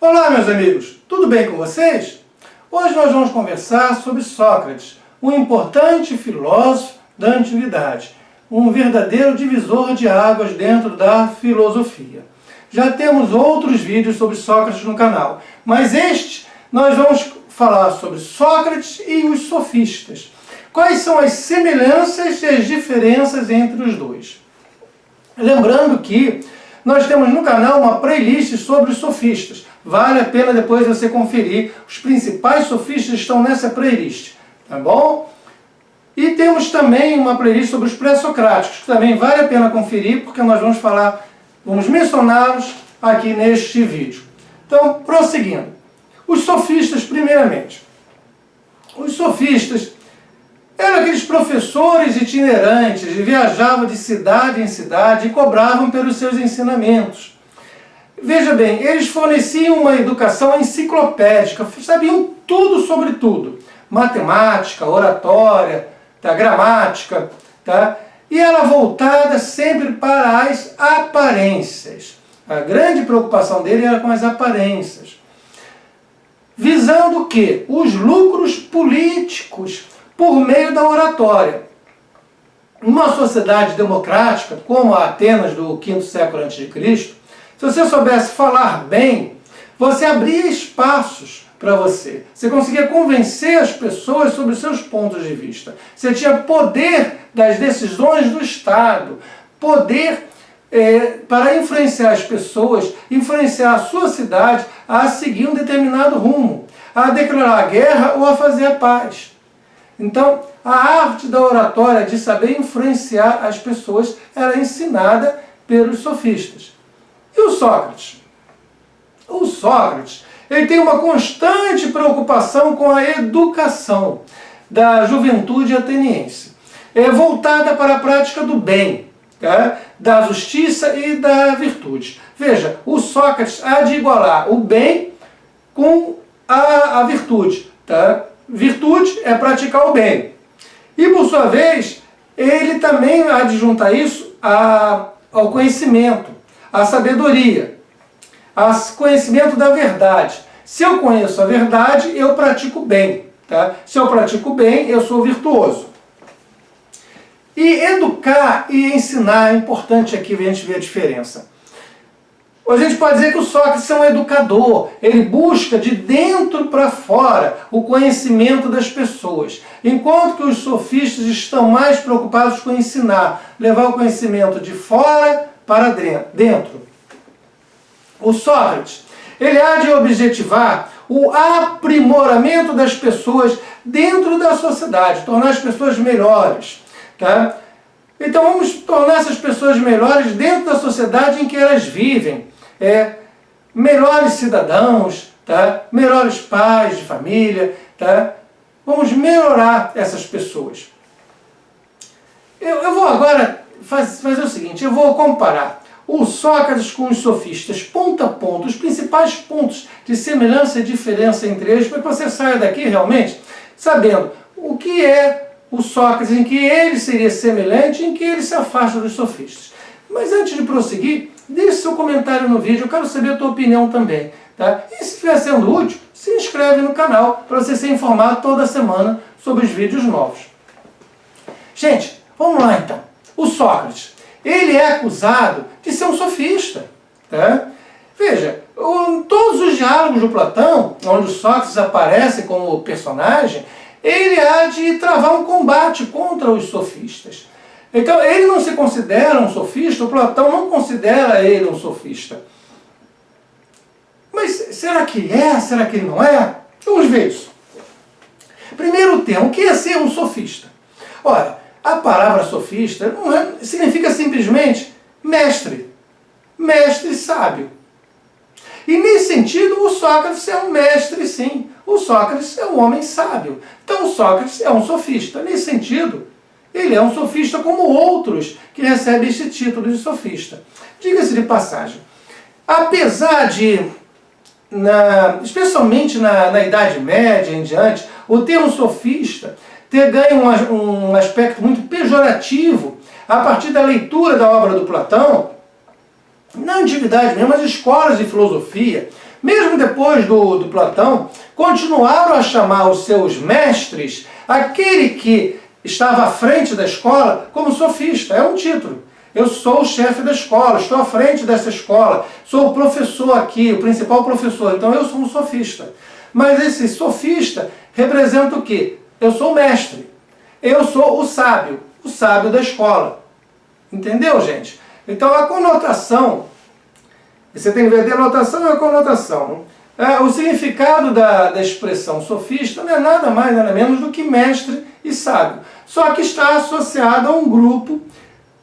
Olá, meus amigos, tudo bem com vocês? Hoje nós vamos conversar sobre Sócrates, um importante filósofo da antiguidade, um verdadeiro divisor de águas dentro da filosofia. Já temos outros vídeos sobre Sócrates no canal, mas este nós vamos falar sobre Sócrates e os sofistas. Quais são as semelhanças e as diferenças entre os dois? Lembrando que nós temos no canal uma playlist sobre os sofistas. Vale a pena depois você conferir. Os principais sofistas estão nessa playlist, tá bom? E temos também uma playlist sobre os pré-socráticos, que também vale a pena conferir, porque nós vamos mencioná-los aqui neste vídeo. Então, prosseguindo. Os sofistas, primeiramente. Os sofistas eram aqueles professores itinerantes, viajavam de cidade em cidade e cobravam pelos seus ensinamentos. Veja bem, eles forneciam uma educação enciclopédica, sabiam tudo sobre tudo. Matemática, oratória, gramática, e era voltada sempre para as aparências. A grande preocupação dele era com as aparências. Visando o quê? Os lucros políticos por meio da oratória. Numa sociedade democrática, como a Atenas do V século a.C., se você soubesse falar bem, você abria espaços para você. Você conseguia convencer as pessoas sobre os seus pontos de vista. Você tinha poder das decisões do Estado, poder para influenciar as pessoas, influenciar a sua cidade a seguir um determinado rumo, a declarar a guerra ou a fazer a paz. Então, a arte da oratória, de saber influenciar as pessoas, era ensinada pelos sofistas. E o Sócrates? O Sócrates, ele tem uma constante preocupação com a educação da juventude ateniense, voltada para a prática do bem, da justiça e da virtude. Veja, o Sócrates há de igualar o bem com a virtude. Virtude é praticar o bem. E, por sua vez, ele também há de juntar isso ao conhecimento, à sabedoria, ao conhecimento da verdade. Se eu conheço a verdade, eu pratico bem. Se eu pratico bem, eu sou virtuoso. E educar e ensinar é importante aqui a gente ver a diferença. A gente pode dizer que o Sócrates é um educador, ele busca de dentro para fora o conhecimento das pessoas, enquanto que os sofistas estão mais preocupados com ensinar, levar o conhecimento de fora para dentro. O Sócrates, ele há de objetivar o aprimoramento das pessoas dentro da sociedade, tornar as pessoas melhores. Então vamos tornar essas pessoas melhores dentro da sociedade em que elas vivem. Melhores cidadãos, melhores pais de família. Vamos melhorar essas pessoas. Eu vou agora fazer o seguinte, eu vou comparar o Sócrates com os sofistas, ponto a ponto, os principais pontos de semelhança e diferença entre eles, para que você saia daqui realmente sabendo o que é o Sócrates, em que ele seria semelhante, em que ele se afasta dos sofistas. Mas antes de prosseguir, deixe seu comentário no vídeo, eu quero saber a tua opinião também. E se estiver sendo útil, se inscreve no canal para você ser informado toda semana sobre os vídeos novos. Gente, vamos lá então. O Sócrates, ele é acusado de ser um sofista. Veja, todos os diálogos do Platão, onde o Sócrates aparece como personagem, ele há de travar um combate contra os sofistas. Então, ele não se considera um sofista, o Platão não considera ele um sofista. Mas será que é? Será que ele não é? Vamos ver isso. Primeiro termo, o que é ser um sofista? Ora, a palavra sofista significa simplesmente mestre. Mestre sábio. E nesse sentido, o Sócrates é um mestre, sim. O Sócrates é um homem sábio. Então, o Sócrates é um sofista. Nesse sentido, ele é um sofista como outros que recebem esse título de sofista. Diga-se de passagem, apesar de, especialmente na Idade Média em diante, o termo sofista ter ganho um aspecto muito pejorativo a partir da leitura da obra do Platão, na antiguidade mesmo, as escolas de filosofia Mesmo depois do Platão, continuaram a chamar os seus mestres, aquele que estava à frente da escola, como sofista. É um título. Eu sou o chefe da escola, estou à frente dessa escola, sou o professor aqui, o principal professor, então eu sou um sofista. Mas esse sofista representa o quê? Eu sou o mestre, eu sou o sábio da escola. Entendeu, gente? Então a conotação, você tem que ver a denotação e a conotação. O significado da expressão sofista não é nada mais, nada menos do que mestre e sábio. Só que está associado a um grupo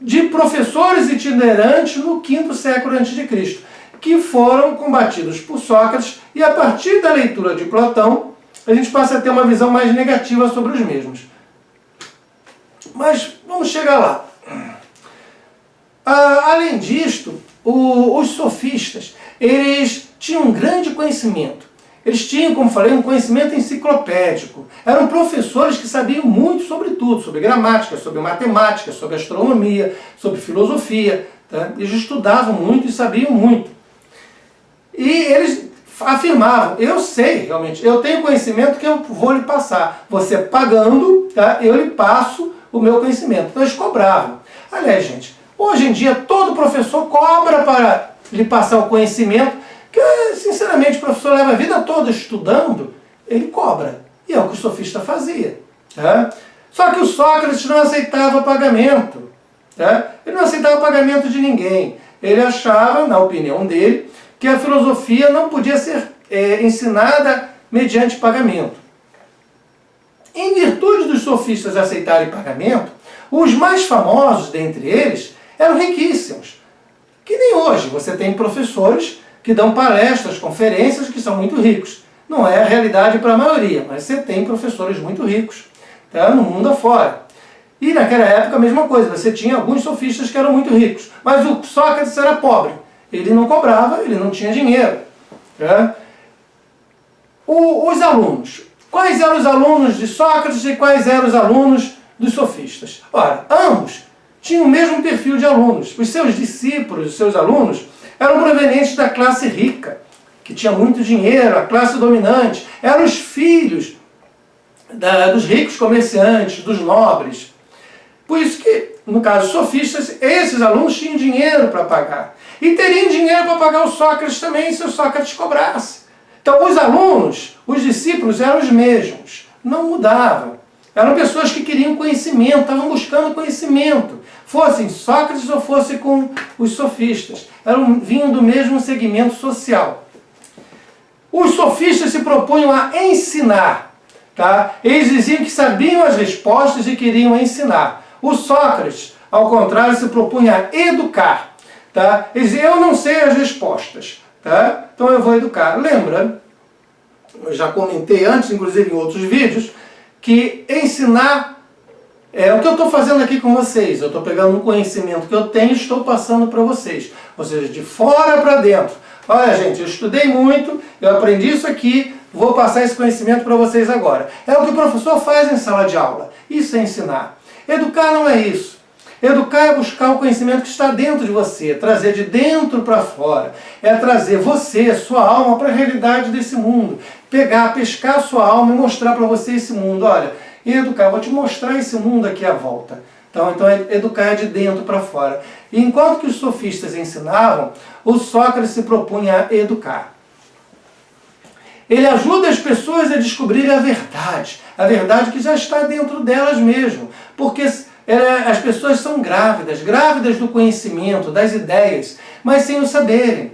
de professores itinerantes no quinto século a.C., que foram combatidos por Sócrates, e a partir da leitura de Platão, a gente passa a ter uma visão mais negativa sobre os mesmos. Mas vamos chegar lá. Além disto, os sofistas, eles tinham um grande conhecimento. Eles tinham, como falei, um conhecimento enciclopédico. Eram professores que sabiam muito sobre tudo, sobre gramática, sobre matemática, sobre astronomia, sobre filosofia. Tá? Eles estudavam muito e sabiam muito. E eles afirmavam, eu sei realmente, eu tenho conhecimento que eu vou lhe passar. Você pagando, tá? Eu lhe passo o meu conhecimento. Então eles cobravam. Aliás, gente, hoje em dia todo professor cobra para lhe passar o conhecimento, que sinceramente o professor leva a vida toda estudando, ele cobra. E é o que o sofista fazia. Tá? Só que o Sócrates não aceitava pagamento. Tá? Ele não aceitava pagamento de ninguém. Ele achava, na opinião dele, que a filosofia não podia ser ensinada mediante pagamento. Em virtude dos sofistas aceitarem pagamento, os mais famosos dentre eles eram riquíssimos. Que nem hoje, você tem professores que dão palestras, conferências, que são muito ricos. Não é a realidade para a maioria, mas você tem professores muito ricos, tá? No mundo afora. E naquela época a mesma coisa, você tinha alguns sofistas que eram muito ricos, mas o Sócrates era pobre. Ele não cobrava, ele não tinha dinheiro. Tá? Os alunos. Quais eram os alunos de Sócrates e quais eram os alunos dos sofistas? Ora, ambos tinham o mesmo perfil de alunos. Os seus discípulos, os seus alunos, eram provenientes da classe rica, que tinha muito dinheiro, a classe dominante. Eram os filhos dos ricos comerciantes, dos nobres. Por isso que, no caso dos sofistas, esses alunos tinham dinheiro para pagar. E teriam dinheiro para pagar o Sócrates também, se o Sócrates cobrasse. Então, os alunos, os discípulos eram os mesmos, não mudavam. Eram pessoas que queriam conhecimento, estavam buscando conhecimento. Fossem Sócrates ou fossem com os sofistas. Vinham do mesmo segmento social. Os sofistas se propunham a ensinar. Tá? Eles diziam que sabiam as respostas e queriam ensinar. O Sócrates, ao contrário, se propunha a educar. Tá? Ele dizia, eu não sei as respostas. Tá? Então eu vou educar. Lembra, eu já comentei antes, inclusive em outros vídeos, que ensinar é o que eu estou fazendo aqui com vocês. Eu estou pegando um conhecimento que eu tenho e estou passando para vocês. Ou seja, de fora para dentro. Olha, gente, eu estudei muito, eu aprendi isso aqui, vou passar esse conhecimento para vocês agora. É o que o professor faz em sala de aula. Isso é ensinar. Educar não é isso. Educar é buscar o conhecimento que está dentro de você, trazer de dentro para fora. É trazer você, sua alma, para a realidade desse mundo. Pegar, pescar a sua alma e mostrar para você esse mundo. Olha, educar, vou te mostrar esse mundo aqui à volta. Então educar é de dentro para fora. E enquanto que os sofistas ensinavam, o Sócrates se propunha a educar. Ele ajuda as pessoas a descobrirem a verdade que já está dentro delas mesmo. Porque as pessoas são grávidas do conhecimento, das ideias, mas sem o saberem.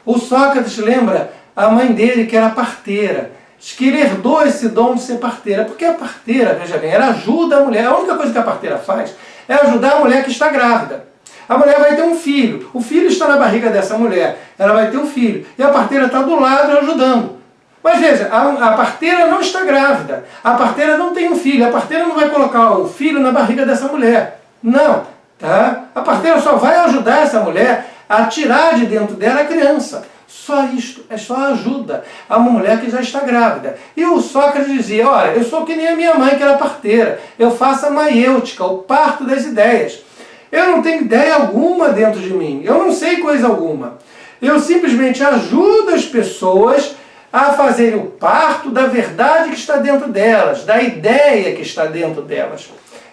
O Sócrates lembra a mãe dele, que era parteira, que ele herdou esse dom de ser parteira, porque a parteira, veja bem, ela ajuda a mulher, a única coisa que a parteira faz é ajudar a mulher que está grávida. A mulher vai ter um filho, o filho está na barriga dessa mulher, ela vai ter um filho, e a parteira está do lado ajudando. Mas veja, a parteira não está grávida, a parteira não tem um filho, a parteira não vai colocar o filho na barriga dessa mulher. Não, tá? A parteira só vai ajudar essa mulher a tirar de dentro dela a criança. Só isto, é só ajuda a uma mulher que já está grávida. E o Sócrates dizia, olha, eu sou que nem a minha mãe que era parteira, eu faço a maiêutica, o parto das ideias. Eu não tenho ideia alguma dentro de mim, eu não sei coisa alguma. Eu simplesmente ajudo as pessoas a fazerem o parto da verdade que está dentro delas, da ideia que está dentro delas.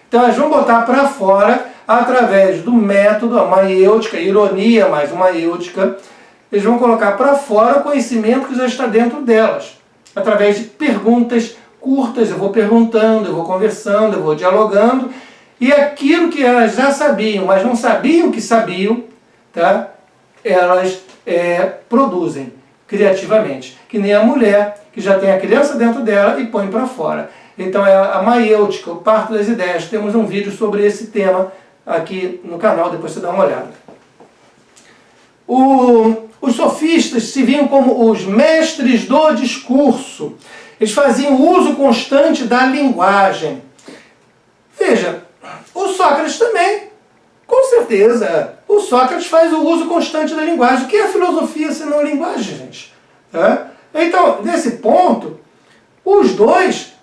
Então elas vão botar para fora através do método, a maiêutica, ironia mais uma maiêutica, eles vão colocar para fora o conhecimento que já está dentro delas, através de perguntas curtas. Eu vou perguntando, eu vou conversando, eu vou dialogando, e aquilo que elas já sabiam, mas não sabiam que sabiam, tá? Elas produzem criativamente, que nem a mulher que já tem a criança dentro dela e põe para fora. Então é a maiêutica, o parto das ideias. Temos um vídeo sobre esse tema aqui no canal, depois você dá uma olhada. Os sofistas se viam como os mestres do discurso. Eles faziam uso constante da linguagem. Veja, o Sócrates também, com certeza, o Sócrates faz o uso constante da linguagem. O que é filosofia se não a linguagem, gente? Então, nesse ponto, os dois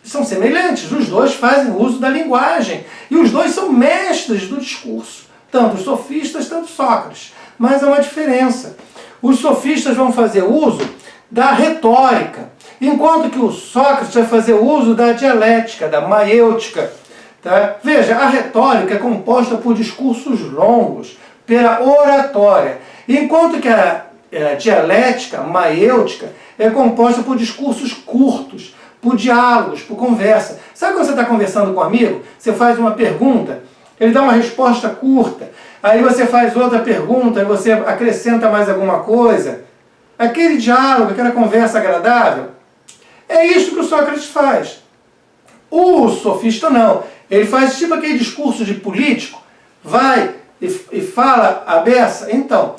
são semelhantes, os dois fazem uso da linguagem, e os dois são mestres do discurso, tanto os sofistas, tanto Sócrates. Mas há uma diferença. Os sofistas vão fazer uso da retórica, enquanto que o Sócrates vai fazer uso da dialética, da maiêutica. Tá? Veja, a retórica é composta por discursos longos, pela oratória, enquanto que a dialética, a maiêutica, é composta por discursos curtos, por diálogos, por conversa. Sabe quando você está conversando com um amigo, você faz uma pergunta, ele dá uma resposta curta, aí você faz outra pergunta, aí você acrescenta mais alguma coisa. Aquele diálogo, aquela conversa agradável, é isso que o Sócrates faz. O sofista não. Ele faz tipo aquele discurso de político, vai e fala a beça. Então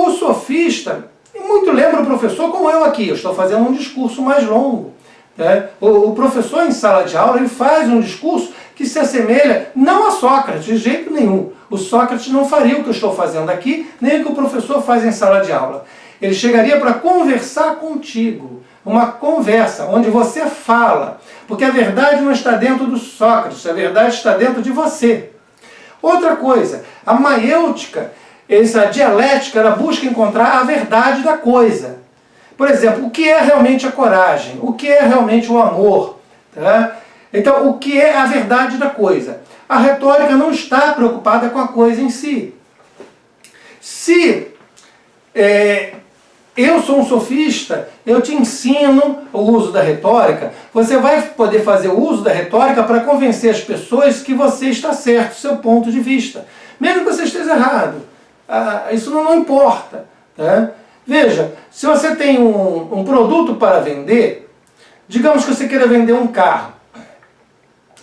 o sofista, muito lembra o professor como eu aqui, eu estou fazendo um discurso mais longo. Né? O professor em sala de aula, ele faz um discurso que se assemelha não a Sócrates, de jeito nenhum. O Sócrates não faria o que eu estou fazendo aqui, nem o que o professor faz em sala de aula. Ele chegaria para conversar contigo, uma conversa onde você fala, porque a verdade não está dentro do Sócrates, a verdade está dentro de você. Outra coisa, a maiêutica, essa dialética, ela busca encontrar a verdade da coisa. Por exemplo, o que é realmente a coragem? O que é realmente o amor? Tá? Então, o que é a verdade da coisa? A retórica não está preocupada com a coisa em si. Se eu sou um sofista, eu te ensino o uso da retórica, você vai poder fazer o uso da retórica para convencer as pessoas que você está certo, seu ponto de vista. Mesmo que você esteja errado. Isso não importa. Tá? Veja, se você tem um produto para vender, digamos que você queira vender um carro.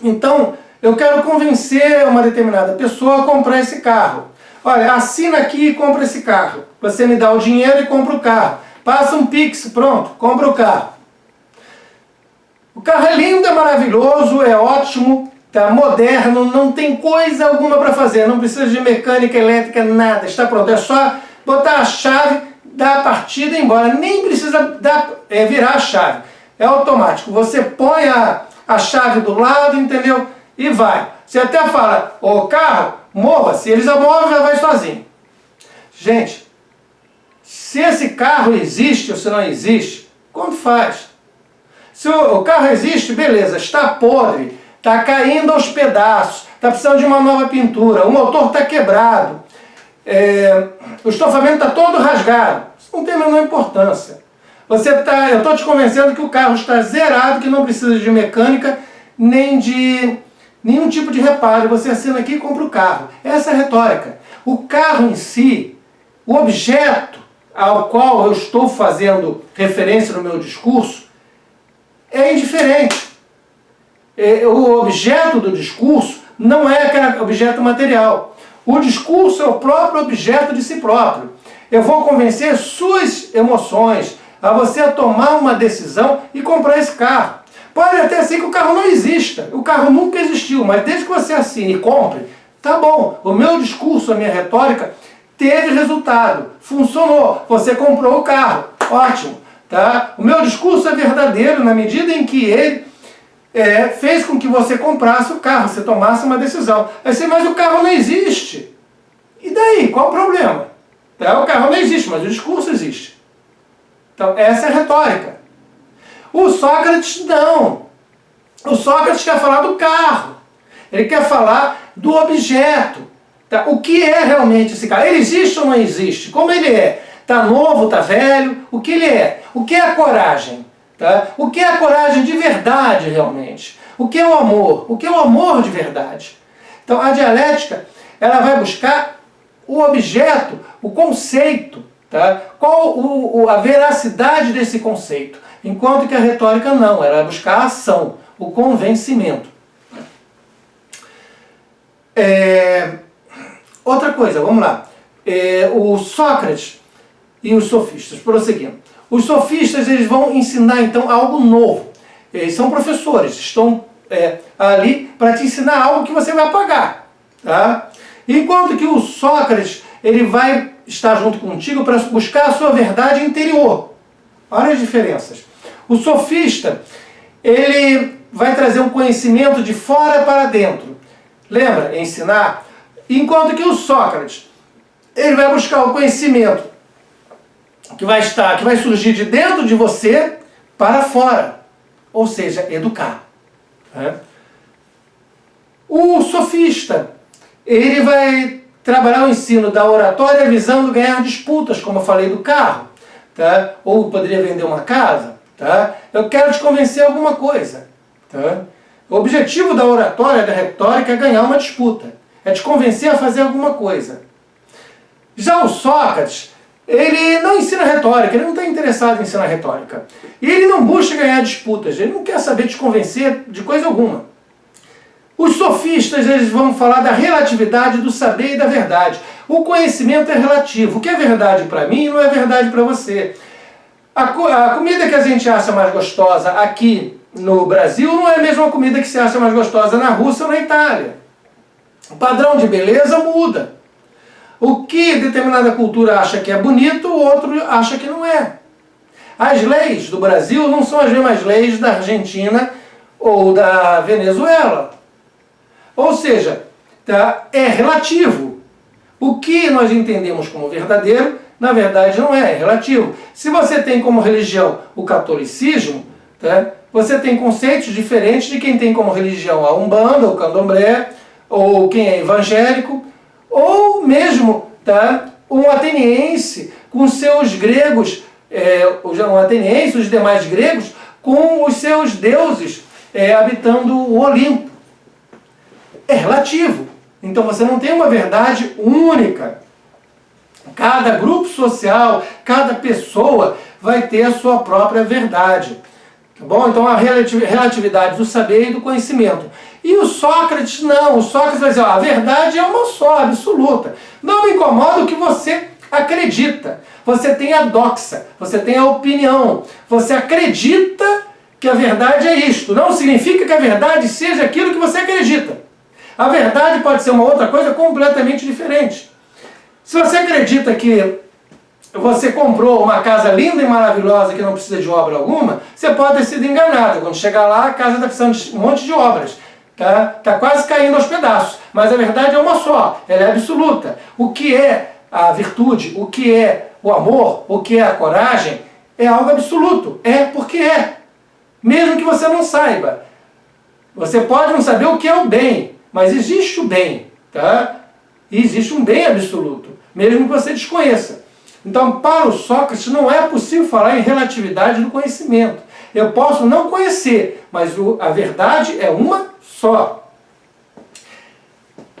Então, eu quero convencer uma determinada pessoa a comprar esse carro. Olha, assina aqui e compra esse carro. Você me dá o dinheiro e compra o carro. Passa um Pix, pronto, compra o carro. O carro é lindo, é maravilhoso, é ótimo, tá moderno, não tem coisa alguma para fazer, não precisa de mecânica, elétrica, nada, está pronto. É só botar a chave, dar a partida e ir embora. Nem precisa virar a chave, é automático. Você põe a chave do lado, entendeu? E vai. Você até fala, o carro, mova-se, ele já move, já vai sozinho. Gente, se esse carro existe ou se não existe, quanto faz? Se o carro existe, beleza, está podre, está caindo aos pedaços, está precisando de uma nova pintura, o motor está quebrado, o estofamento está todo rasgado. Isso não tem a menor importância. Eu estou te convencendo que o carro está zerado, que não precisa de mecânica, nem de nenhum tipo de reparo. Você assina aqui e compra o carro. Essa é a retórica. O carro em si, o objeto ao qual eu estou fazendo referência no meu discurso, é indiferente. O objeto do discurso não é aquele objeto material. O discurso é o próprio objeto de si próprio. Eu vou convencer suas emoções a você tomar uma decisão e comprar esse carro. Pode até ser que o carro não exista, o carro nunca existiu, mas desde que você assine e compre, tá bom. O meu discurso, a minha retórica, teve resultado, funcionou, você comprou o carro, ótimo. Tá? O meu discurso é verdadeiro na medida em que ele fez com que você comprasse o carro, você tomasse uma decisão. Aí você, mas o carro não existe. E daí? Qual o problema? O carro não existe, mas o discurso existe. Então, essa é a retórica. O Sócrates não. O Sócrates quer falar do carro. Ele quer falar do objeto. Tá? O que é realmente esse carro? Ele existe ou não existe? Como ele é? Está novo, está velho? O que ele é? O que é a coragem? Tá? O que é a coragem de verdade, realmente? O que é o amor? O que é o amor de verdade? Então, a dialética, ela vai buscar o objeto, o conceito, tá? Qual a veracidade desse conceito? Enquanto que a retórica não, ela vai buscar a ação, o convencimento. Outra coisa, vamos lá. O Sócrates e os sofistas, prosseguindo. Os sofistas, eles vão ensinar então algo novo. Eles são professores, estão ali para te ensinar algo que você vai pagar. Tá? Enquanto que o Sócrates, ele vai estar junto contigo para buscar a sua verdade interior. Olha as diferenças. O sofista, ele vai trazer um conhecimento de fora para dentro. Lembra? Ensinar. Enquanto que o Sócrates, ele vai buscar o conhecimento que vai surgir de dentro de você para fora. Ou seja, educar. O sofista, ele vai trabalhar o ensino da oratória visando ganhar disputas, como eu falei do carro. Tá? Ou poderia vender uma casa. Tá? Eu quero te convencer alguma coisa. Tá? O objetivo da oratória, da retórica, é ganhar uma disputa. É te convencer a fazer alguma coisa. Já o Sócrates, ele não ensina retórica, ele não está interessado em ensinar retórica. E ele não busca ganhar disputas, ele não quer saber te convencer de coisa alguma. Os sofistas, eles vão falar da relatividade do saber e da verdade. O conhecimento é relativo. O que é verdade para mim não é verdade para você. A comida que a gente acha mais gostosa aqui no Brasil não é a mesma comida que se acha mais gostosa na Rússia ou na Itália. O padrão de beleza muda. O que determinada cultura acha que é bonito, o outro acha que não é. As leis do Brasil não são as mesmas leis da Argentina ou da Venezuela. Ou seja, tá, é relativo. O que nós entendemos como verdadeiro, na verdade não é relativo. Se você tem como religião o catolicismo, tá, você tem conceitos diferentes de quem tem como religião a Umbanda, o Candomblé, ou quem é evangélico, ou mesmo tá, um ateniense com seus gregos, um ateniense, os demais gregos, com os seus deuses habitando o Olimpo. É relativo. Então você não tem uma verdade única. Cada grupo social, cada pessoa vai ter a sua própria verdade. Tá bom? Então a relatividade do saber e do conhecimento. E o Sócrates não. O Sócrates vai dizer, ó, a verdade é uma só, absoluta. Não me incomoda o que você acredita. Você tem a doxa, você tem a opinião. Você acredita que a verdade é isto. Não significa que a verdade seja aquilo que você acredita. A verdade pode ser uma outra coisa completamente diferente. Se você acredita que você comprou uma casa linda e maravilhosa que não precisa de obra alguma, você pode ter sido enganado. Quando chegar lá, a casa está precisando de um monte de obras. Tá quase caindo aos pedaços. Mas a verdade é uma só, ela é absoluta. O que é a virtude, o que é o amor, o que é a coragem, é algo absoluto. É porque é. Mesmo que você não saiba. Você pode não saber o que é o bem, mas existe o bem, tá? E existe um bem absoluto, mesmo que você desconheça. Então, para o Sócrates, não é possível falar em relatividade do conhecimento. Eu posso não conhecer, mas a verdade é uma só.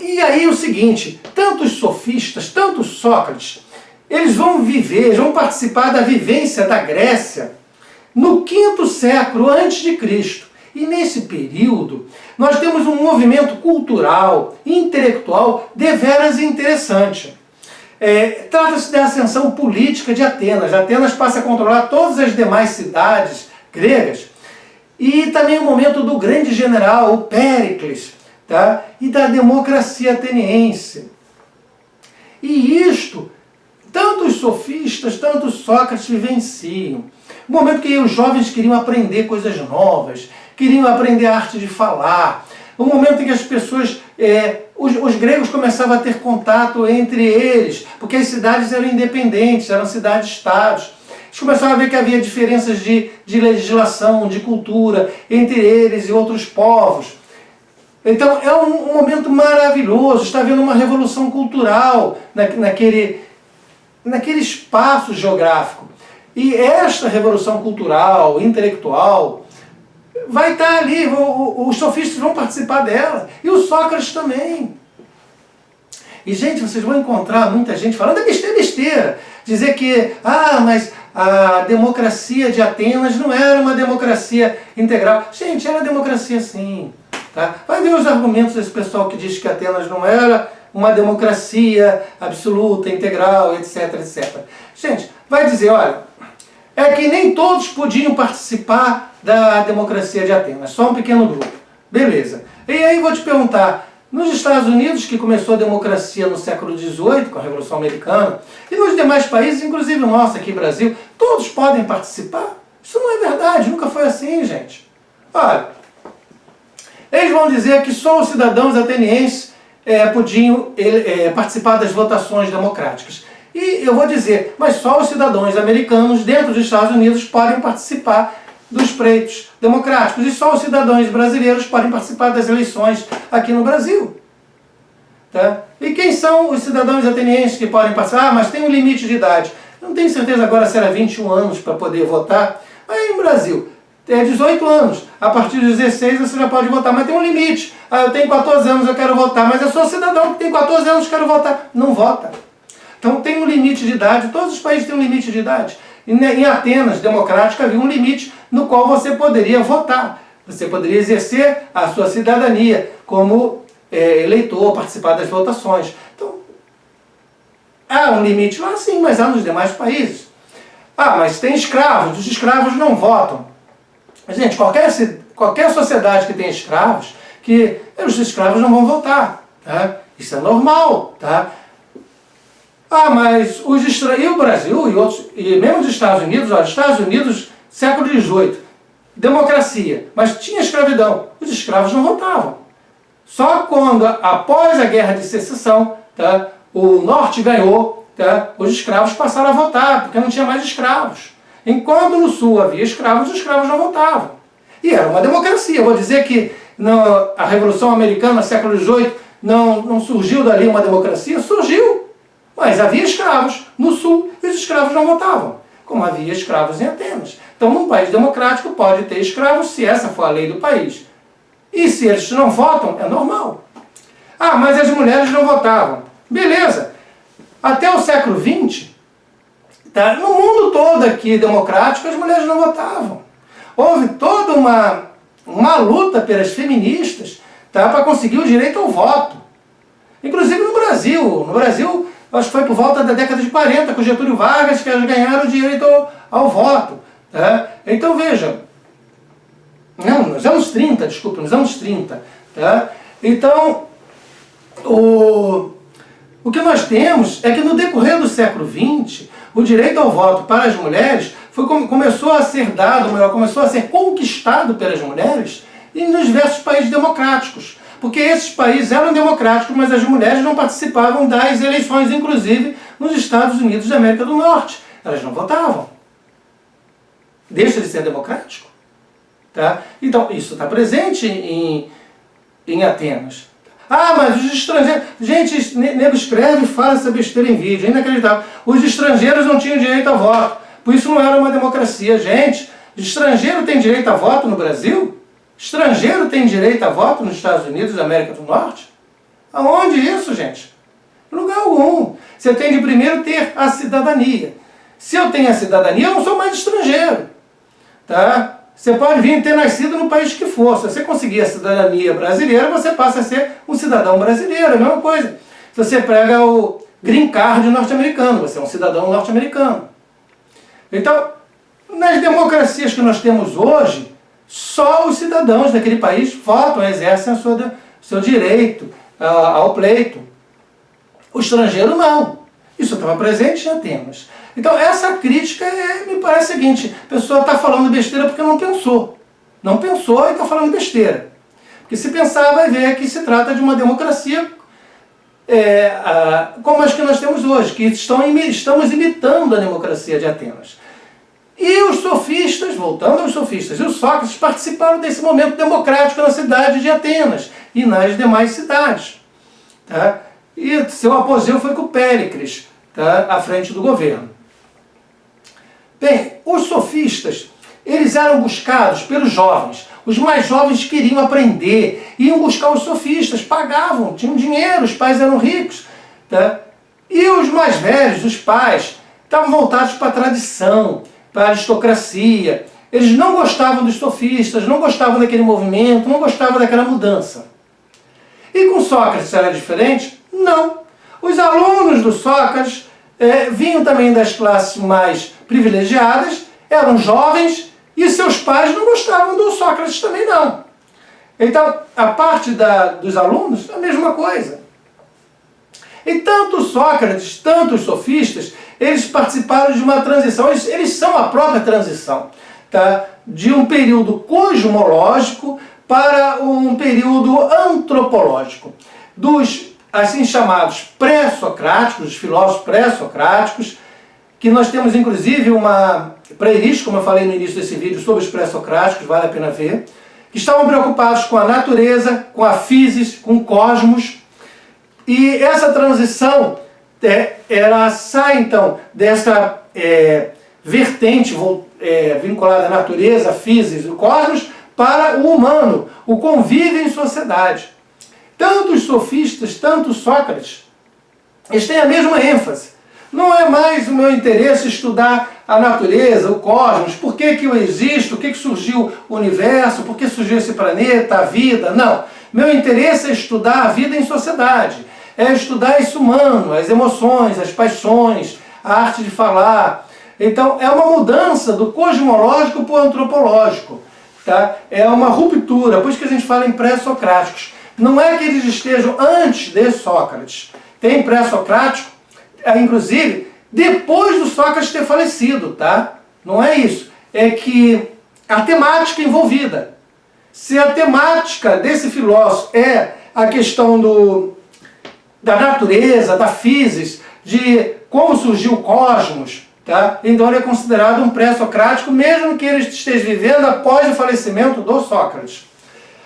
E aí o seguinte, tanto os sofistas, tanto o Sócrates, eles vão vão participar da vivência da Grécia no 5º século antes de Cristo. E nesse período, nós temos um movimento cultural, intelectual, deveras interessante. Trata-se da ascensão política de Atenas. Atenas passa a controlar todas as demais cidades gregas. E também o momento do grande general, o Péricles, tá? E da democracia ateniense. E isto, tanto os sofistas, tanto os Sócrates vivenciam. O momento que os jovens queriam aprender coisas novas, queriam aprender a arte de falar. O momento em que as pessoas os gregos começavam a ter contato entre eles, porque as cidades eram independentes, eram cidades-estados. Eles começaram a ver que havia diferenças de legislação, de cultura, entre eles e outros povos. Então é um momento maravilhoso, está havendo uma revolução cultural naquele espaço geográfico. E esta revolução cultural, intelectual, vai estar ali, os sofistas vão participar dela, e o Sócrates também. E, gente, vocês vão encontrar muita gente falando, é besteira, dizer que, mas a democracia de Atenas não era uma democracia integral. Gente, era democracia sim. Tá? Vai ver os argumentos desse pessoal que diz que Atenas não era uma democracia absoluta, integral, etc, etc. Gente, vai dizer, olha, é que nem todos podiam participar da democracia de Atenas, só um pequeno grupo. Beleza. E aí vou te perguntar, nos Estados Unidos, que começou a democracia no século XVIII, com a Revolução Americana, e nos demais países, inclusive o nosso aqui, Brasil, todos podem participar? Isso não é verdade, nunca foi assim, gente. Olha, eles vão dizer que só os cidadãos atenienses podiam participar das votações democráticas. E eu vou dizer, mas só os cidadãos americanos dentro dos Estados Unidos podem participar dos pleitos democráticos. E só os cidadãos brasileiros podem participar das eleições aqui no Brasil. Tá? E quem são os cidadãos atenienses que podem participar? Mas tem um limite de idade. Eu não tenho certeza agora se era 21 anos para poder votar. Mas no Brasil, é 18 anos. A partir dos 16 você já pode votar, mas tem um limite. Eu tenho 14 anos, eu quero votar, mas eu sou cidadão que tem 14 anos, quero votar. Não vota. Então tem um limite de idade, todos os países têm um limite de idade. E em Atenas, democrática, havia um limite no qual você poderia votar. Você poderia exercer a sua cidadania como eleitor, participar das votações. Então, há um limite lá sim, mas há nos demais países. Mas tem escravos, os escravos não votam. Gente, qualquer sociedade que tem escravos, que os escravos não vão votar. Tá? Isso é normal. Tá? Mas e o Brasil e outros, e mesmo os Estados Unidos, Estados Unidos, século XVIII, democracia, mas tinha escravidão, os escravos não votavam. Só quando, após a Guerra de Secessão, tá, o Norte ganhou, tá, os escravos passaram a votar, porque não tinha mais escravos. Enquanto no Sul havia escravos, os escravos não votavam. E era uma democracia. Eu vou dizer que a Revolução Americana, século XVIII, não surgiu dali uma democracia? Surgiu. Mas havia escravos no Sul e os escravos não votavam, como havia escravos em Atenas. Então, num país democrático pode ter escravos se essa for a lei do país. E se eles não votam, é normal. Mas as mulheres não votavam. Beleza. Até o século XX, tá, no mundo todo aqui democrático, as mulheres não votavam. Houve toda uma luta pelas feministas, tá, para conseguir o direito ao voto. Inclusive no Brasil. No Brasil, acho que foi por volta da década de 40, com Getúlio Vargas, que elas ganharam o direito ao voto. Tá? Então veja, nos anos 30, desculpa, nos anos 30. Tá? Então, o que nós temos é que no decorrer do século XX, o direito ao voto para as mulheres começou a ser dado, começou a ser conquistado pelas mulheres e nos diversos países democráticos. Porque esses países eram democráticos, mas as mulheres não participavam das eleições, inclusive nos Estados Unidos da América do Norte. Elas não votavam. Deixa de ser democrático. Tá? Então, isso está presente em Atenas. Mas os estrangeiros... Gente, nego escreve e fala essa besteira em vídeo, é inacreditável. Os estrangeiros não tinham direito a voto. Por isso não era uma democracia. Gente, estrangeiro tem direito a voto no Brasil? Estrangeiro tem direito a voto nos Estados Unidos da América do Norte? Aonde isso, gente? Em lugar algum. Você tem de primeiro ter a cidadania. Se eu tenho a cidadania, eu não sou mais estrangeiro. Tá? Você pode vir ter nascido no país que for. Se você conseguir a cidadania brasileira, você passa a ser um cidadão brasileiro. É a mesma coisa. Se você pega o green card norte-americano, você é um cidadão norte-americano. Então, nas democracias que nós temos hoje, só os cidadãos daquele país votam, exercem seu direito ao pleito. O estrangeiro não. Isso estava presente em Atenas. Então essa crítica me parece a seguinte: a pessoa está falando besteira porque não pensou. Não pensou e está falando besteira. Porque se pensar vai ver que se trata de uma democracia como as que nós temos hoje, que estamos imitando a democracia de Atenas. E os sofistas, voltando aos sofistas, e os Sócrates participaram desse momento democrático na cidade de Atenas e nas demais cidades. Tá? E seu apogeu foi com Péricles, tá? À frente do governo. Bem, os sofistas, eles eram buscados pelos jovens. Os mais jovens queriam aprender, iam buscar os sofistas, pagavam, tinham dinheiro, os pais eram ricos. Tá? E os mais velhos, os pais, estavam voltados para a tradição, para a aristocracia. Eles não gostavam dos sofistas, não gostavam daquele movimento, não gostavam daquela mudança. E com Sócrates era diferente? Não. Os alunos do Sócrates vinham também das classes mais privilegiadas, eram jovens e seus pais não gostavam do Sócrates também não. Então, a parte dos alunos, a mesma coisa. E tanto Sócrates, tanto os sofistas, eles participaram de uma transição, eles são a própria transição, tá? De um período cosmológico para um período antropológico. Dos assim chamados pré-socráticos, os filósofos pré-socráticos, que nós temos inclusive uma playlist, como eu falei no início desse vídeo, sobre os pré-socráticos, vale a pena ver, que estavam preocupados com a natureza, com a physis, com o cosmos. E essa transição, ela sai então dessa vertente vinculada à natureza, à physis, o cosmos, para o humano, o convívio em sociedade. Tanto os sofistas, tanto Sócrates, eles têm a mesma ênfase. Não é mais o meu interesse estudar a natureza, o cosmos, por que eu existo, por que surgiu o universo, por que surgiu esse planeta, a vida. Não. Meu interesse é estudar a vida em sociedade. É estudar esse humano, as emoções, as paixões, a arte de falar. Então, é uma mudança do cosmológico para o antropológico. Tá? É uma ruptura, por isso que a gente fala em pré-socráticos. Não é que eles estejam antes de Sócrates. Tem pré-socrático, inclusive, depois do Sócrates ter falecido, tá? Não é isso. É que a temática envolvida. Se a temática desse filósofo é a questão da natureza, da physis, de como surgiu o cosmos, tá? Então ele é considerado um pré-socrático, mesmo que ele esteja vivendo após o falecimento do Sócrates.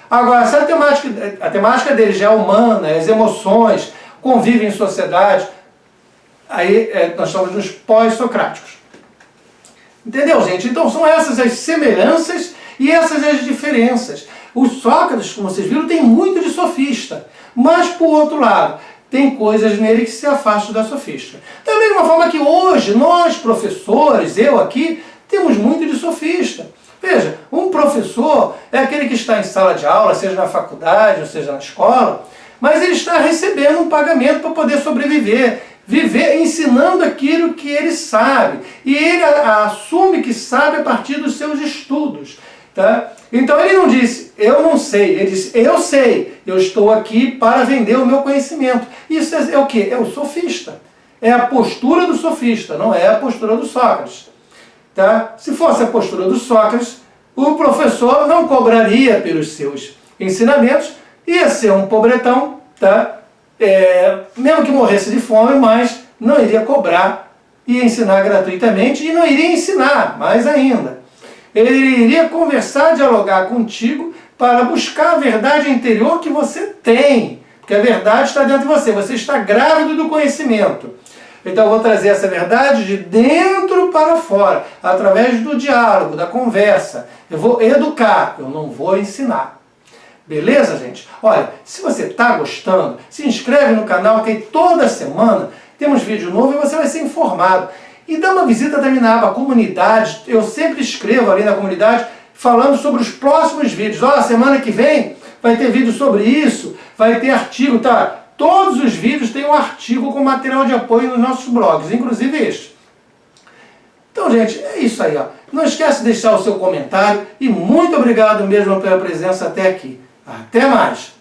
Agora, se a temática dele já é humana, as emoções, convivem em sociedade, aí nós estamos nos pós-socráticos. Entendeu, gente? Então são essas as semelhanças e essas as diferenças. O Sócrates, como vocês viram, tem muito de sofista, mas, por outro lado, tem coisas nele que se afastam da sofista. Da mesma forma que hoje, nós professores, eu aqui, temos muito de sofista. Veja, um professor é aquele que está em sala de aula, seja na faculdade, ou seja na escola, mas ele está recebendo um pagamento para poder sobreviver, viver ensinando aquilo que ele sabe. E ele assume que sabe a partir dos seus estudos. Tá? Então ele não disse, eu não sei, ele disse, eu sei, eu estou aqui para vender o meu conhecimento. Isso é o quê? É o sofista. É a postura do sofista, não é a postura do Sócrates. Tá? Se fosse a postura do Sócrates, o professor não cobraria pelos seus ensinamentos, ia ser um pobretão, tá? Mesmo que morresse de fome, mas não iria cobrar, ia ensinar gratuitamente e não iria ensinar, mais ainda. Ele iria conversar, dialogar contigo para buscar a verdade interior que você tem, porque a verdade está dentro de você, você está grávido do conhecimento. Então eu vou trazer essa verdade de dentro para fora, através do diálogo, da conversa. Eu vou educar, eu não vou ensinar. Beleza, gente? Olha, se você está gostando, se inscreve no canal, que toda semana temos vídeo novo e você vai ser informado. E dá uma visita também na aba comunidade, eu sempre escrevo ali na comunidade falando sobre os próximos vídeos. Olha, semana que vem vai ter vídeo sobre isso, vai ter artigo, tá? Todos os vídeos têm um artigo com material de apoio nos nossos blogs, inclusive este. Então, gente, é isso aí, ó. Não esquece de deixar o seu comentário e muito obrigado mesmo pela presença até aqui. Até mais!